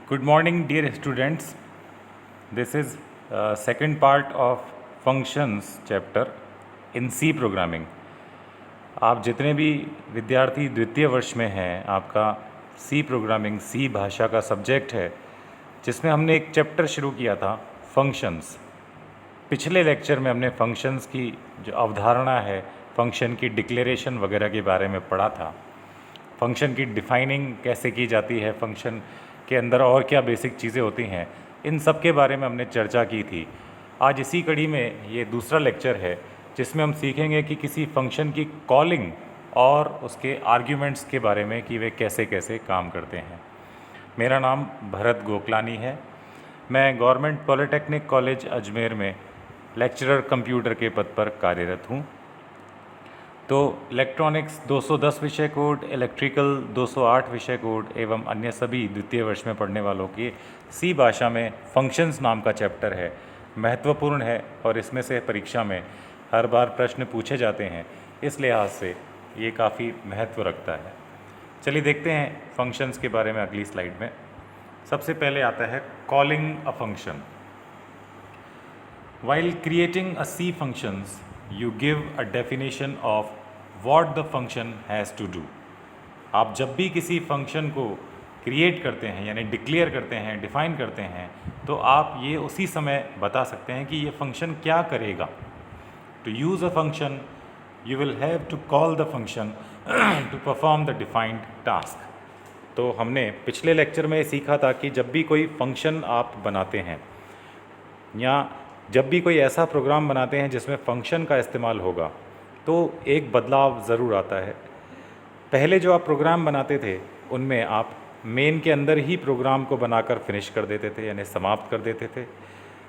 Good morning, dear students. This is second part of functions chapter in C programming. आप जितने भी विद्यार्थी द्वितीय वर्ष में हैं, आपका सी प्रोग्रामिंग सी भाषा का सब्जेक्ट है, जिसमें हमने एक चैप्टर शुरू किया था फंक्शंस। पिछले लेक्चर में हमने फंक्शंस की जो अवधारणा है, फंक्शन की डिक्लेरेशन वगैरह के बारे में पढ़ा था। फंक्शन की डिफाइनिंग कैसे की जाती है, फंक्शन के अंदर और क्या बेसिक चीज़ें होती हैं, इन सब के बारे में हमने चर्चा की थी। आज इसी कड़ी में ये दूसरा लेक्चर है जिसमें हम सीखेंगे कि किसी फंक्शन की कॉलिंग और उसके आर्ग्यूमेंट्स के बारे में कि वे कैसे कैसे काम करते हैं। मेरा नाम भरत गोकलानी है। मैं गवर्नमेंट पॉलिटेक्निक कॉलेज अजमेर में लेक्चरर कंप्यूटर के पद पर कार्यरत हूँ। तो इलेक्ट्रॉनिक्स 210 विषय कोड, इलेक्ट्रिकल 208 विषय कोड एवं अन्य सभी द्वितीय वर्ष में पढ़ने वालों की सी भाषा में फंक्शंस नाम का चैप्टर है, महत्वपूर्ण है और इसमें से परीक्षा में हर बार प्रश्न पूछे जाते हैं। इस लिहाज से ये काफ़ी महत्व रखता है। चलिए देखते हैं फंक्शंस के बारे में अगली स्लाइड में। सबसे पहले आता है calling a function. While creating a C functions, you give a definition of what the function has to do. आप जब भी किसी फंक्शन को क्रिएट करते हैं यानी डिक्लेयर करते हैं, डिफाइन करते हैं, तो आप ये उसी समय बता सकते हैं कि ये फंक्शन क्या करेगा। To use a function you will have to call the function to perform the defined task. तो हमने पिछले लेक्चर में सीखा था कि जब भी कोई फंक्शन आप बनाते हैं या जब भी कोई ऐसा प्रोग्राम बनाते हैं जिसमें फ़ंक्शन का इस्तेमाल होगा, तो एक बदलाव ज़रूर आता है। पहले जो आप प्रोग्राम बनाते थे उनमें आप मेन के अंदर ही प्रोग्राम को बनाकर फिनिश कर देते थे यानी समाप्त कर देते थे।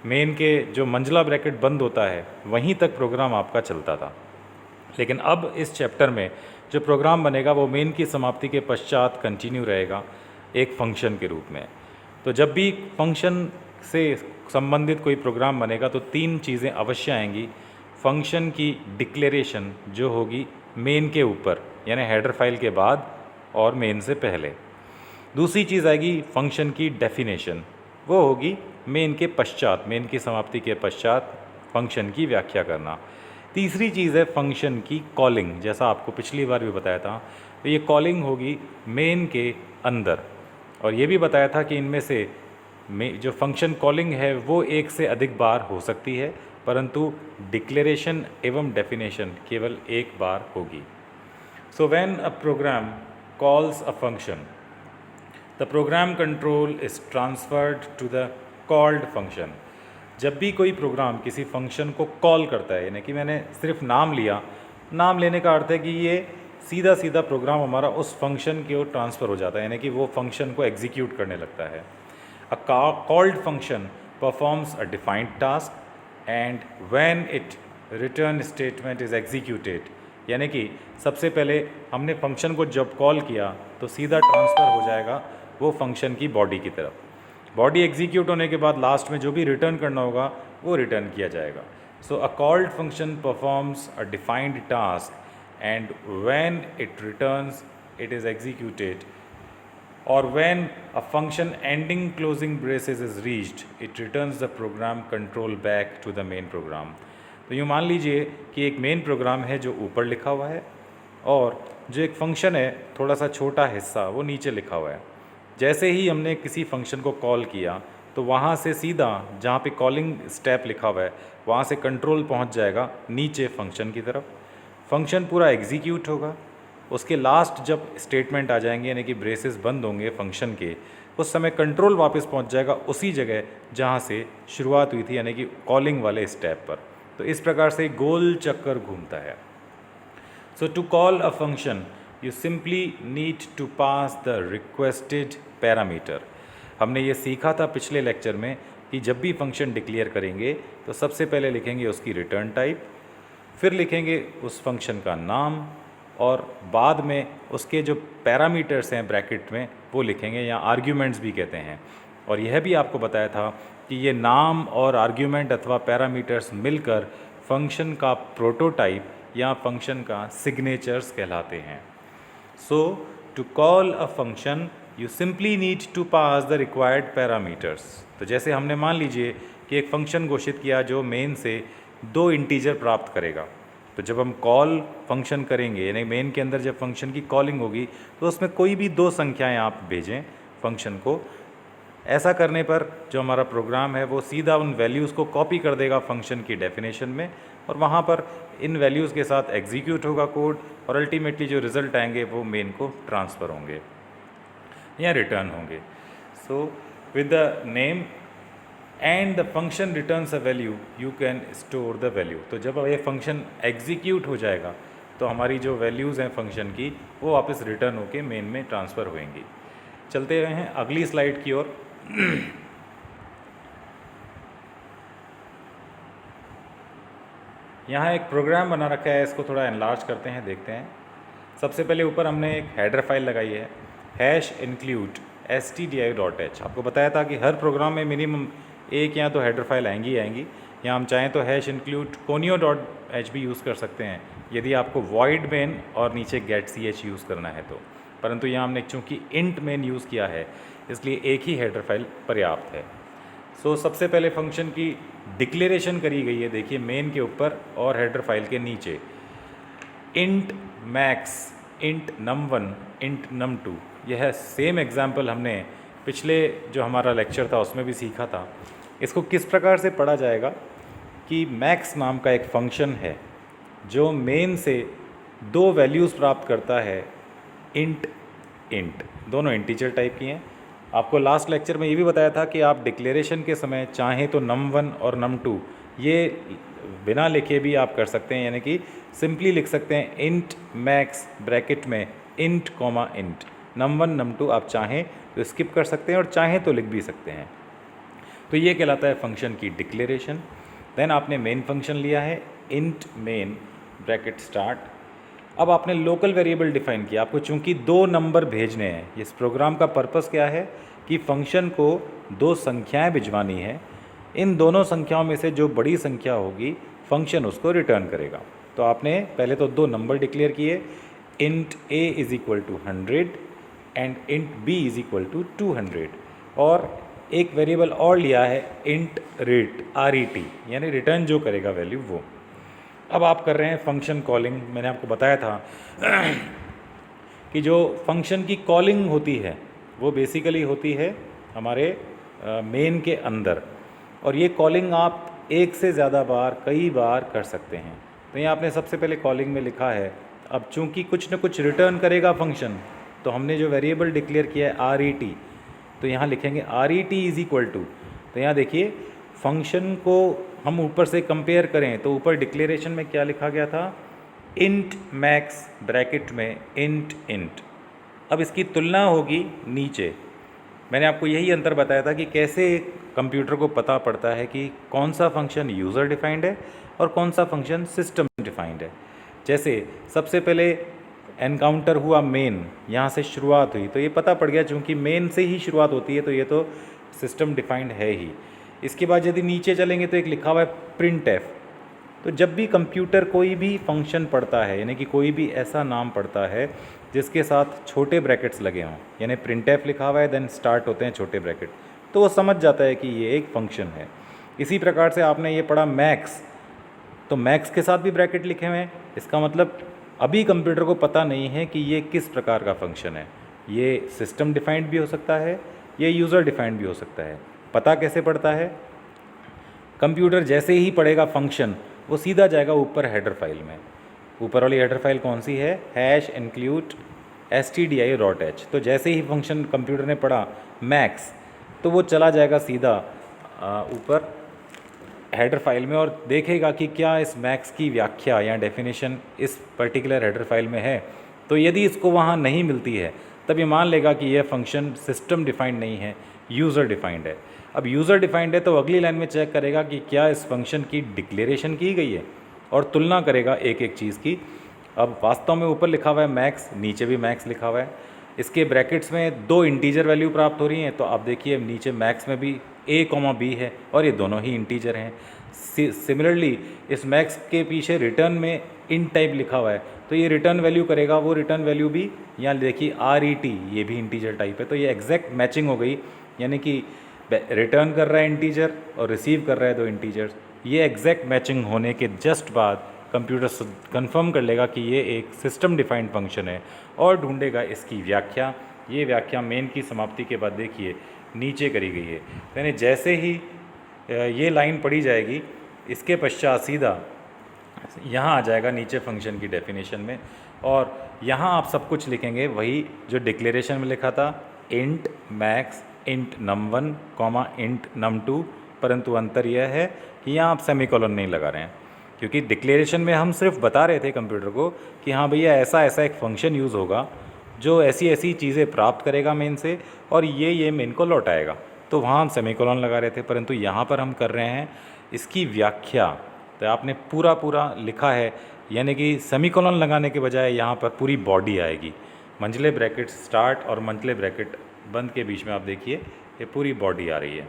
मेन के जो मंझला ब्रैकेट बंद होता है वहीं तक प्रोग्राम आपका चलता था। लेकिन अब इस चैप्टर में जो प्रोग्राम बनेगा वो मेन की समाप्ति के पश्चात कंटिन्यू रहेगा एक फ़ंक्शन के रूप में। तो जब भी फंक्शन से संबंधित कोई प्रोग्राम बनेगा तो तीन चीज़ें अवश्य आएंगी। फंक्शन की डिक्लेरेशन जो होगी मेन के ऊपर यानी हेडर फाइल के बाद और मेन से पहले। दूसरी चीज़ आएगी फंक्शन की डेफिनेशन, वो होगी मेन के पश्चात, मेन की समाप्ति के पश्चात फंक्शन की व्याख्या करना। तीसरी चीज़ है फंक्शन की कॉलिंग। जैसा आपको पिछली बार भी बताया था, तो ये कॉलिंग होगी मेन के अंदर। और ये भी बताया था कि इनमें से जो फंक्शन कॉलिंग है वो एक से अधिक बार हो सकती है, परंतु डिक्लेरेशन एवं डेफिनेशन केवल एक बार होगी। So when a program calls a function, the program control is transferred to the called function. जब भी कोई प्रोग्राम किसी फंक्शन को कॉल करता है, यानी कि मैंने सिर्फ नाम लिया, नाम लेने का अर्थ है कि ये सीधा सीधा प्रोग्राम हमारा उस फंक्शन की ओर ट्रांसफ़र हो जाता है, यानी कि वो फंक्शन को एग्जीक्यूट करने लगता है। A called function performs a defined task and when it return statement is executed, यानी कि सबसे पहले हमने फंक्शन को जब कॉल किया तो सीधा ट्रांसफ़र हो जाएगा वो फंक्शन की बॉडी की तरफ। बॉडी एग्जीक्यूट होने के बाद लास्ट में जो भी रिटर्न करना होगा वो रिटर्न किया जाएगा। So a called function performs a defined task and when it returns it is executed, or when a function ending closing braces is reached, it returns the program control back to the main program। तो यूँ मान लीजिए कि एक main program है जो ऊपर लिखा हुआ है और जो एक फंक्शन है थोड़ा सा छोटा हिस्सा वो नीचे लिखा हुआ है। जैसे ही हमने किसी फंक्शन को कॉल किया तो वहाँ से सीधा जहाँ पे कॉलिंग स्टेप लिखा हुआ है वहाँ से कंट्रोल पहुँच जाएगा नीचे फंक्शन की तरफ। फंक्शन पूरा एग्जीक्यूट होगा, उसके लास्ट जब स्टेटमेंट आ जाएंगे यानी कि ब्रेसेस बंद होंगे फंक्शन के, उस समय कंट्रोल वापस पहुंच जाएगा उसी जगह जहां से शुरुआत हुई थी यानी कि कॉलिंग वाले स्टेप पर। तो इस प्रकार से गोल चक्कर घूमता है। So to call a function you simply need to pass the requested parameter. हमने ये सीखा था पिछले लेक्चर में कि जब भी फंक्शन डिक्लेयर करेंगे तो सबसे पहले लिखेंगे उसकी रिटर्न टाइप, फिर लिखेंगे उस फंक्शन का नाम और बाद में उसके जो पैरामीटर्स हैं ब्रैकेट में वो लिखेंगे या आर्ग्यूमेंट्स भी कहते हैं। और यह भी आपको बताया था कि ये नाम और आर्ग्यूमेंट अथवा पैरामीटर्स मिलकर फंक्शन का प्रोटोटाइप या फंक्शन का सिग्नेचर्स कहलाते हैं। So to call a function you simply need to pass the required parameters. तो जैसे हमने मान लीजिए कि एक फंक्शन घोषित किया जो मेन से 2 इंटीजर प्राप्त करेगा। तो जब हम कॉल फंक्शन करेंगे, यानी मेन के अंदर जब फंक्शन की कॉलिंग होगी तो उसमें कोई भी 2 संख्याएं आप भेजें फंक्शन को। ऐसा करने पर जो हमारा प्रोग्राम है वो सीधा उन वैल्यूज़ को कॉपी कर देगा फंक्शन की डेफिनेशन में, और वहाँ पर इन वैल्यूज़ के साथ एग्जीक्यूट होगा कोड, और अल्टीमेटली जो रिज़ल्ट आएंगे वो मेन को ट्रांसफ़र होंगे या रिटर्न होंगे। So with the name and the function returns a value, you can store the value. तो जब ये फंक्शन एग्जीक्यूट हो जाएगा तो हमारी जो वैल्यूज़ हैं फंक्शन की वो वापस रिटर्न होके मेन में ट्रांसफ़र होंगी। चलते हैं अगली स्लाइड की ओर। यहाँ एक प्रोग्राम बना रखा है, इसको थोड़ा एनलार्ज करते हैं, देखते हैं। सबसे पहले ऊपर हमने एक हेडर फाइल लगाई है, हैश इंक्लूड stdio.h। आपको बताया था कि हर प्रोग्राम में मिनिमम एक या तो हेडर फाइल आएंगी आएंगी, या हम चाहें तो हैश इंक्लूड conio.h भी यूज़ कर सकते हैं यदि आपको void main और नीचे get ch यूज़ करना है तो। परंतु यहाँ हमने चूँकि int main यूज़ किया है इसलिए एक ही हेडर फाइल पर्याप्त है। सो सबसे पहले फंक्शन की डिक्लेरेशन करी गई है, देखिए मेन के ऊपर और हेडर फाइल के नीचे। int max, int num1, int num2, यह सेम एग्जाम्पल हमने पिछले जो हमारा लेक्चर था उसमें भी सीखा था। इसको किस प्रकार से पढ़ा जाएगा कि मैक्स नाम का एक फंक्शन है जो मेन से 2 वैल्यूज़ प्राप्त करता है, इंट इंट, दोनों इंटीजर टाइप की हैं। आपको लास्ट लेक्चर में ये भी बताया था कि आप डिक्लेरेशन के समय चाहें तो num1 और num2 ये बिना लिखे भी आप कर सकते हैं, यानी कि सिंपली लिख सकते हैं इंट मैक्स ब्रैकेट में int comma int, num1 num2 आप चाहें तो स्किप कर सकते हैं और चाहें तो लिख भी सकते हैं। तो ये कहलाता है फंक्शन की डिक्लेरेशन। देन आपने मेन फंक्शन लिया है इंट मेन ब्रैकेट स्टार्ट। अब आपने लोकल वेरिएबल डिफाइन किया, आपको चूंकि 2 नंबर भेजने हैं। इस प्रोग्राम का पर्पस क्या है कि फंक्शन को 2 संख्याएं भिजवानी है, इन दोनों संख्याओं में से जो बड़ी संख्या होगी फंक्शन उसको रिटर्न करेगा। तो आपने पहले तो 2 नंबर डिक्लेयर किए, int a is equal to 100 and int b is equal to 200, और एक वेरिएबल और लिया है इंट रेट RET, यानी रिटर्न जो करेगा वैल्यू वो। अब आप कर रहे हैं फंक्शन कॉलिंग। मैंने आपको बताया था कि जो फंक्शन की कॉलिंग होती है वो बेसिकली होती है हमारे मेन के अंदर, और ये कॉलिंग आप एक से ज़्यादा बार कई बार कर सकते हैं। तो ये आपने सबसे पहले कॉलिंग में लिखा है। अब चूंकि कुछ न कुछ रिटर्न करेगा फंक्शन, तो हमने जो वेरिएबल डिक्लेयर किया है RET, तो यहाँ लिखेंगे RET इज़ इक्वल टू, तो यहाँ देखिए फंक्शन को हम ऊपर से कंपेयर करें तो ऊपर डिक्लेरेशन में क्या लिखा गया था, इंट मैक्स ब्रैकेट में इंट इंट। अब इसकी तुलना होगी नीचे। मैंने आपको यही अंतर बताया था कि कैसे कंप्यूटर को पता पड़ता है कि कौन सा फंक्शन यूज़र डिफाइंड है और कौन सा फंक्शन सिस्टम डिफाइंड है। जैसे सबसे पहले एनकाउंटर हुआ मेन, यहाँ से शुरुआत हुई तो ये पता पड़ गया चूँकि मेन से ही शुरुआत होती है तो ये तो सिस्टम डिफाइंड है ही। इसके बाद यदि नीचे चलेंगे तो एक लिखा हुआ है प्रिंट एफ। तो जब भी कंप्यूटर कोई भी फंक्शन पढ़ता है, यानी कि कोई भी ऐसा नाम पढ़ता है जिसके साथ छोटे ब्रैकेट्स लगे हों, यानी प्रिंट एफ लिखा हुआ है देन स्टार्ट होते हैं छोटे ब्रैकेट, तो वो समझ जाता है कि ये एक फंक्शन है। इसी प्रकार से आपने ये पढ़ा मैक्स, तो मैक्स के साथ भी ब्रैकेट लिखे हुए हैं। इसका मतलब अभी कंप्यूटर को पता नहीं है कि ये किस प्रकार का फंक्शन है। ये सिस्टम डिफाइंड भी हो सकता है, ये यूज़र डिफाइंड भी हो सकता है। पता कैसे पड़ता है, कंप्यूटर जैसे ही पढ़ेगा फंक्शन वो सीधा जाएगा ऊपर हेडर फाइल में। ऊपर वाली हेडर फाइल कौन सी है, हैश इंक्लूड stdio.h। तो जैसे ही फंक्शन कंप्यूटर ने पढ़ा मैक्स, तो वो चला जाएगा सीधा ऊपर हेडर फाइल में और देखेगा कि क्या इस मैक्स की व्याख्या या डेफिनेशन इस पर्टिकुलर हेडर फाइल में है। तो यदि इसको वहाँ नहीं मिलती है तब ये मान लेगा कि यह फंक्शन सिस्टम डिफाइंड नहीं है, यूज़र डिफाइंड है। अब यूज़र डिफाइंड है तो अगली लाइन में चेक करेगा कि क्या इस फंक्शन की डिक्लेरेशन की गई है और तुलना करेगा एक एक चीज़ की। अब वास्तव में ऊपर लिखा हुआ है मैक्स, नीचे भी मैक्स लिखा हुआ है, इसके ब्रैकेट्स में 2 इंटीजर वैल्यू प्राप्त हो रही हैं। तो आप देखिए नीचे मैक्स में भी a, b है और ये दोनों ही इंटीजर हैं। सिमिलरली इस मैक्स के पीछे रिटर्न में इन टाइप लिखा हुआ है, तो ये रिटर्न वैल्यू करेगा, वो रिटर्न वैल्यू भी यहाँ देखिए RET, ये भी इंटीजर टाइप है, तो ये एग्जैक्ट मैचिंग हो गई, यानी कि रिटर्न कर रहा है इंटीजर और रिसीव कर रहा है 2 इंटीजर्स। ये एग्जैक्ट मैचिंग होने के जस्ट बाद कंप्यूटर कंफर्म कर लेगा कि ये एक सिस्टम डिफाइंड फंक्शन है और ढूंढेगा इसकी व्याख्या। ये व्याख्या मेन की समाप्ति के बाद देखिए नीचे करी गई है, यानी जैसे ही ये लाइन पढ़ी जाएगी इसके पश्चात सीधा यहाँ आ जाएगा नीचे फंक्शन की डेफिनेशन में, और यहाँ आप सब कुछ लिखेंगे वही जो डिक्लेरेशन में लिखा था, int max int num1 comma int num2, परंतु अंतर यह है कि यहाँ आप सेमीकोलन नहीं लगा रहे हैं, क्योंकि डिक्लेरेशन में हम सिर्फ बता रहे थे कंप्यूटर को कि हाँ भैया ऐसा ऐसा एक फंक्शन यूज़ होगा जो ऐसी ऐसी चीज़ें प्राप्त करेगा मेन से और ये मेन को लौटाएगा, तो वहाँ हम सेमीकोलन लगा रहे थे। परंतु यहाँ पर हम कर रहे हैं इसकी व्याख्या, तो आपने पूरा लिखा है, यानी कि सेमीकोलन लगाने के बजाय यहाँ पर पूरी बॉडी आएगी, मंझले ब्रैकेट स्टार्ट और मंझले ब्रैकेट बंद के बीच में आप देखिए ये पूरी बॉडी आ रही है।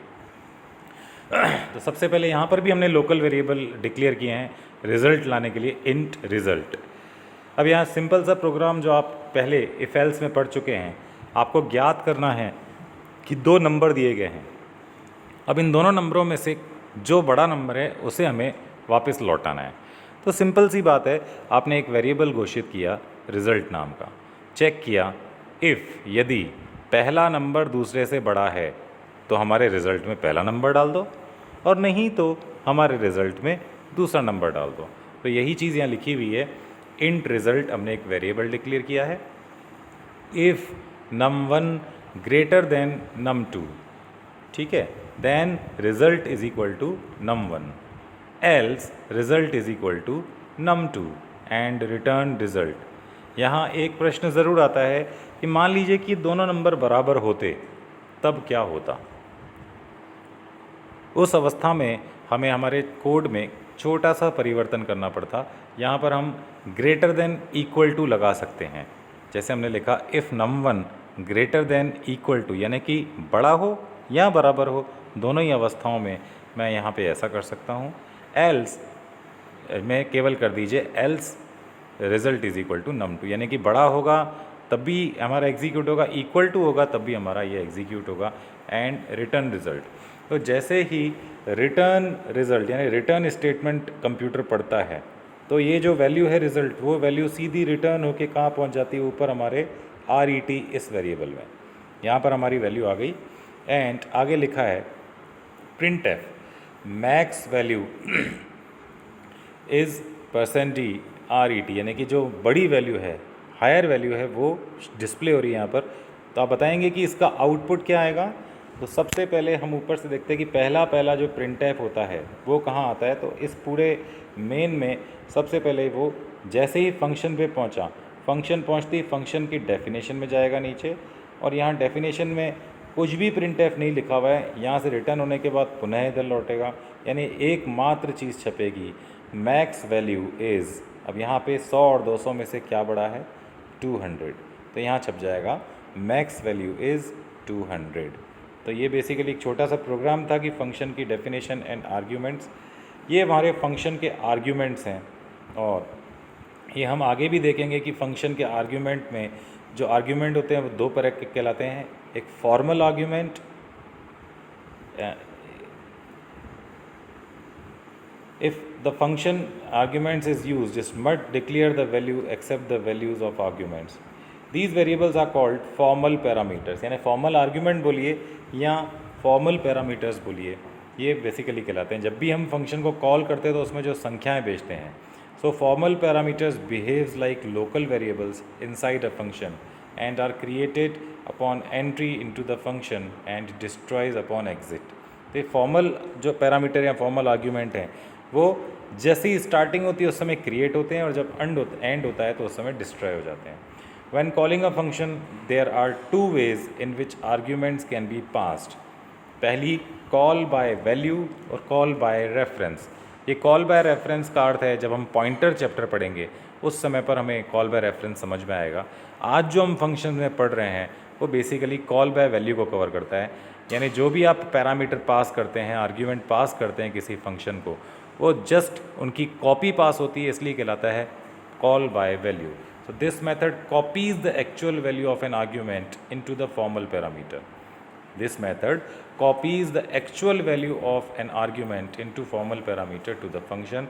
तो सबसे पहले यहाँ पर भी हमने लोकल वेरिएबल डिक्लेयर किए हैं रिज़ल्ट लाने के लिए, इंट रिज़ल्ट। अब यहाँ सिंपल सा प्रोग्राम जो आप पहले इफ एल्स में पढ़ चुके हैं, आपको ज्ञात करना है कि 2 नंबर दिए गए हैं, अब इन दोनों नंबरों में से जो बड़ा नंबर है उसे हमें वापस लौटाना है। तो सिंपल सी बात है, आपने एक वेरिएबल घोषित किया रिज़ल्ट नाम का, चेक किया इफ़ यदि पहला नंबर दूसरे से बड़ा है तो हमारे रिज़ल्ट में पहला नंबर डाल दो, और नहीं तो हमारे रिज़ल्ट में दूसरा नंबर डाल दो। तो यही चीज़ यहाँ लिखी हुई है, इंट रिज़ल्ट हमने एक वेरिएबल डिक्लेयर किया है, if num1 greater then num2, ठीक है, then result is equal to num1, else result is equal to num2 and return result. यहाँ एक प्रश्न ज़रूर आता है कि मान लीजिए कि दोनों नंबर बराबर होते तब क्या होता। उस अवस्था में हमें हमारे कोड में छोटा सा परिवर्तन करना पड़ता। यहाँ पर हम ग्रेटर देन इक्वल टू लगा सकते हैं, जैसे हमने लिखा if num1 greater than equal to, यानी कि बड़ा हो या बराबर हो, दोनों ही अवस्थाओं में मैं यहाँ पे ऐसा कर सकता हूँ। एल्स में केवल कर दीजिए else result is equal to num2, यानी कि बड़ा होगा तब भी हमारा एग्जीक्यूट होगा, इक्वल टू होगा तब भी हमारा ये एग्जीक्यूट होगा, एंड रिटर्न रिज़ल्ट। तो जैसे ही रिटर्न रिज़ल्ट यानी रिटर्न स्टेटमेंट कंप्यूटर पढ़ता है, तो ये जो वैल्यू है रिज़ल्ट, वो वैल्यू सीधी रिटर्न होके कहाँ पहुँच जाती है, ऊपर हमारे RET इस वेरिएबल में। यहाँ पर हमारी वैल्यू आ गई, एंड आगे लिखा है printf max value is %d RET, यानी कि जो बड़ी वैल्यू है, हायर वैल्यू है, वो डिस्प्ले हो रही है यहाँ पर। तो आप बताएंगे कि इसका आउटपुट क्या आएगा। तो सबसे पहले हम ऊपर से देखते हैं कि पहला जो printf होता है वो कहाँ आता है। तो इस पूरे मेन में सबसे पहले वो जैसे ही फंक्शन पे पहुँचा, फंक्शन पहुँचती ही फंक्शन की डेफिनेशन में जाएगा नीचे, और यहाँ डेफिनेशन में कुछ भी printf नहीं लिखा हुआ है, यहाँ से रिटर्न होने के बाद पुनः इधर लौटेगा, यानी एकमात्र चीज़ छपेगी मैक्स वैल्यू इज़, अब यहाँ पे 100 और 200 में से क्या बड़ा है, 200, तो यहाँ छप जाएगा मैक्स वैल्यू इज़ 200। तो ये बेसिकली एक छोटा सा प्रोग्राम था कि फंक्शन की डेफिनेशन एंड आर्ग्यूमेंट्स, ये हमारे फंक्शन के आर्ग्यूमेंट्स हैं, और ये हम आगे भी देखेंगे कि फंक्शन के आर्ग्यूमेंट में जो आर्ग्यूमेंट होते हैं वो 2 तरह के कहलाते हैं, एक formal argument, if the function arguments is used, just must declare the value except the values of arguments. These variables are called formal parameters, यानी formal argument बोलिए या formal parameters बोलिए, ये बेसिकली कहलाते हैं। जब भी हम फंक्शन को कॉल करते हैं तो उसमें जो संख्याएं भेजते हैं, so formal parameters behaves like local variables inside a function and are created upon entry into the function and destroys upon exit। तो ये फॉर्मल जो पैरामीटर या फॉर्मल आर्ग्यूमेंट हैं वो जैसे ही स्टार्टिंग होती है उस समय क्रिएट होते हैं, और जब एंड होता है तो उस समय डिस्ट्रॉय हो जाते हैं। When calling a function there are 2 ways in which arguments can be passed. पहली कॉल बाय वैल्यू और कॉल बाय रेफरेंस। ये कॉल बाय रेफरेंस का अर्थ है, जब हम पॉइंटर चैप्टर पढ़ेंगे उस समय पर हमें कॉल बाय रेफरेंस समझ में आएगा। आज जो हम फंक्शन में पढ़ रहे हैं वो बेसिकली कॉल बाय वैल्यू को कवर करता है, यानी जो भी आप पैरामीटर पास करते हैं, आर्ग्यूमेंट पास करते हैं किसी फंक्शन को, वो जस्ट उनकी कॉपी पास होती है, इसलिए कहलाता है call by value. So this method copies the actual value of an argument into the formal parameter. This method copies the actual value of an argument into formal parameter to the function.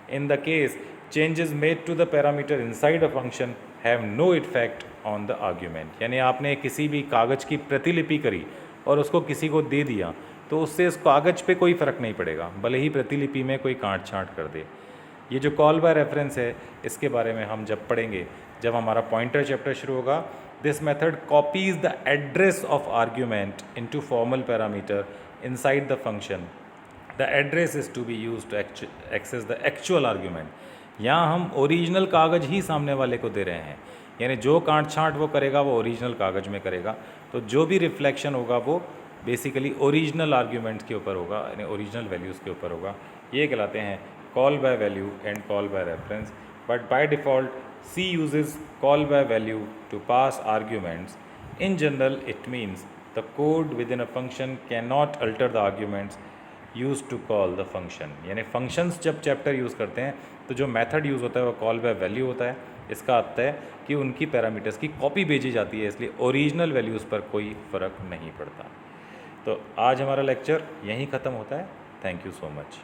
In the case changes made to the parameter inside a function have no effect on the argument. यानी आपने किसी भी कागज़ की प्रतिलिपि करी और उसको किसी को दे दिया तो उससे उस कागज़ पे कोई फ़र्क नहीं पड़ेगा, भले ही प्रतिलिपि में कोई काट छाँट कर दे। ये जो कॉल बाय रेफरेंस है इसके बारे में हम जब पढ़ेंगे, जब हमारा पॉइंटर चैप्टर शुरू होगा। This method copies the address of argument into formal parameter inside the function. The address is to be used to access the actual argument. यहाँ हम ओरिजिनल कागज़ ही सामने वाले को दे रहे हैं, यानी जो काट छाँट वो करेगा वो ओरिजिनल कागज़ में करेगा, तो जो भी रिफ्लेक्शन होगा वो बेसिकली ओरिजिनल आर्ग्यूमेंट्स के ऊपर होगा, यानी ओरिजिनल वैल्यूज़ के ऊपर होगा। ये कहलाते हैं call by value and call by reference. But by default C uses call by value to pass arguments. In general, it means the code within a function cannot alter the arguments used to call the function. यानी functions जब chapter use करते हैं तो जो method use होता है वो call by value होता है। इसका अर्थ है कि उनकी पैरामीटर्स की कॉपी भेजी जाती है, इसलिए ओरिजिनल वैल्यूज़ पर कोई फ़र्क नहीं पड़ता। तो आज हमारा लेक्चर यहीं ख़त्म होता है। Thank you so much.